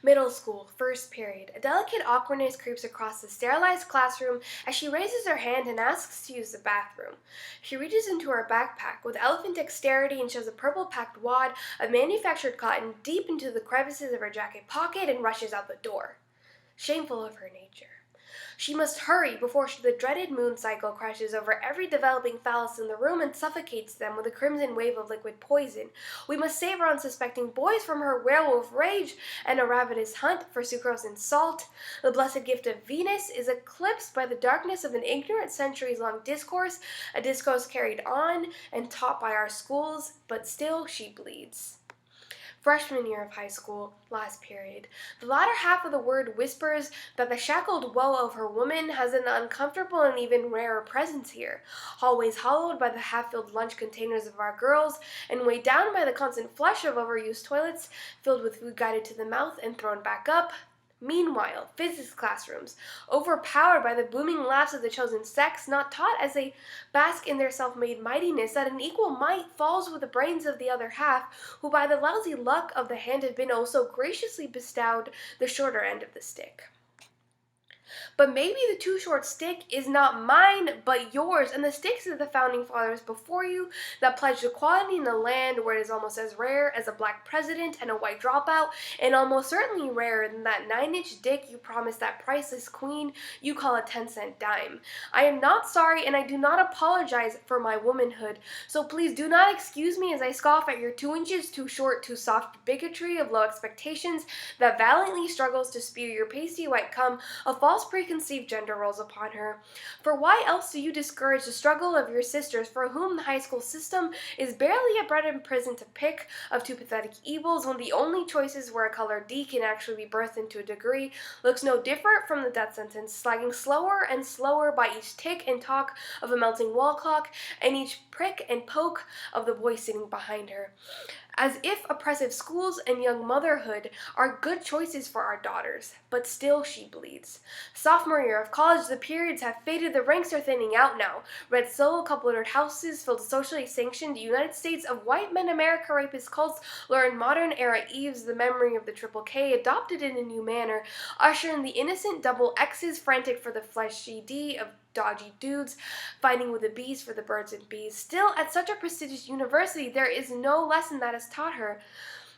Middle school, first period. A delicate awkwardness creeps across the sterilized classroom as she raises her hand and asks to use the bathroom. She reaches into her backpack with elephant dexterity and shoves a purple packed wad of manufactured cotton deep into the crevices of her jacket pocket and rushes out the door. Shameful of her nature. She must hurry before the dreaded moon cycle crashes over every developing phallus in the room and suffocates them with a crimson wave of liquid poison. We must save our unsuspecting boys from her werewolf rage and a ravenous hunt for sucrose and salt. The blessed gift of Venus is eclipsed by the darkness of an ignorant centuries-long discourse, a discourse carried on and taught by our schools, but still she bleeds. Freshman year of high school, last period. The latter half of the word whispers that the shackled woe of her woman has an uncomfortable and even rarer presence here. Hallways hollowed by the half-filled lunch containers of our girls, and weighed down by the constant flush of overused toilets, filled with food guided to the mouth and thrown back up. Meanwhile, physics classrooms, overpowered by the booming laughs of the chosen sex, not taught as they bask in their self-made mightiness, that an equal might falls with the brains of the other half, who by the lousy luck of the hand have been oh so graciously bestowed the shorter end of the stick. But maybe the too short stick is not mine, but yours, and the sticks of the founding fathers before you that pledged equality in a land where it is almost as rare as a black president and a white dropout, and almost certainly rarer than that 9-inch dick you promised that priceless queen you call a 10-cent dime. I am not sorry, and I do not apologize for my womanhood, so please do not excuse me as I scoff at your 2 inches too short, too soft bigotry of low expectations that valiantly struggles to spew your pasty white cum of false preconceived gender roles upon her. For why else do you discourage the struggle of your sisters, for whom the high school system is barely a bread and prison to pick of two pathetic evils, when the only choices where a color D can actually be birthed into a degree looks no different from the death sentence, slagging slower and slower by each tick and talk of a melting wall clock, and each prick and poke of the boy sitting behind her. As if oppressive schools and young motherhood are good choices for our daughters, but still she bleeds. Sophomore year of college, the periods have faded, the ranks are thinning out now. Red solo couplet houses filled socially sanctioned United States of white men America rapist cults lure in modern era eves the memory of the triple K, adopted in a new manner, usher in the innocent double X's frantic for the fleshy D of dodgy dudes, fighting with the bees for the birds and bees. Still, at such a prestigious university, there is no lesson that is taught her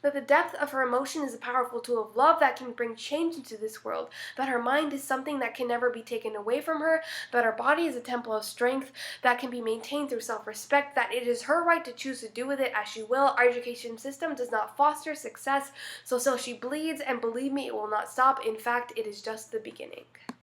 that the depth of her emotion is a powerful tool of love that can bring change into this world, that her mind is something that can never be taken away from her, that her body is a temple of strength that can be maintained through self-respect, that it is her right to choose to do with it as she will. Our education system does not foster success, so still she bleeds, and believe me, it will not stop. In fact, it is just the beginning.